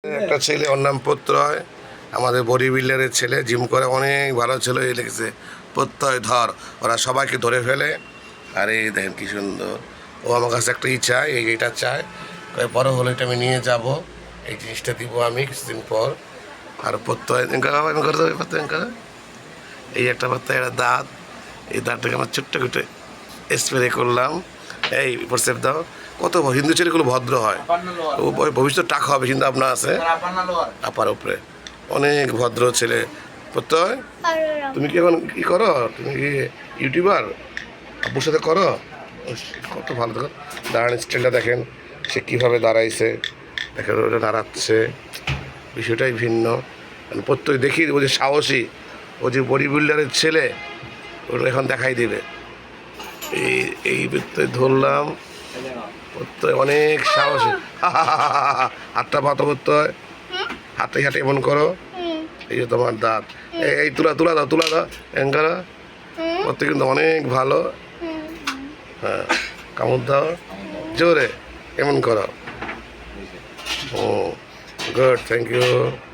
একটা ছেলে, ওর নাম প্রত্যয়, আমাদের বডি বিল্ডারের ছেলে, জিম করে অনেক ভালো ছিল। এই লিখেছে প্রত্যয় ধর, ওরা সবাইকে ধরে ফেলে। আর এই দেখেন কি সুন্দর, ও আমার কাছে একটা চায়, এইটা চায়, পরে হলো এটা আমি নিয়ে যাব, এই জিনিসটা দিব আমি কিছুদিন পর। আর প্রত্যয় এই একটা প্রত্যয়, একটা দাঁত, এই দাঁতটাকে আমার ছোট্ট করে স্প্রে করলাম। এই প্রসেপ দাও, কত হিন্দু ছেলেগুলো ভদ্র হয়, ও ভবিষ্যৎ টাকা হবে, চিন্তা ভাবনা আছে আপার উপরে, অনেক ভদ্র ছেলে। প্রত্যয়, তুমি কি এখন কি করো? তুমি কি ইউটিউবার? আব্বুর সাথে করো? কত ভালো, দেখো দাঁড়ান স্টাইলটা দেখেন, সে কীভাবে দাঁড়াইছে, দেখেন ওটা দাঁড়াচ্ছে, বিষয়টাই ভিন্ন। প্রত্যয় দেখি, ও যে সাহসী, ও যে বডি বিল্ডারের ছেলে, ওটা এখন দেখাই দেবে। এই প্রত্যয় ধরলাম, প্রত্যয় অনেক সাহসী। হাতটা পাতো প্রত্যয়, হাতে হাতে এমন করো, এই যে তোমার দাঁত, এই তুলা তুলা দাও, তুলা দাও, অ্যাঙ্গারা প্রত্যয় কিন্তু অনেক ভালো। হ্যাঁ, কামড় দাও জোরে, এমন করো। ও গুড, থ্যাংক ইউ।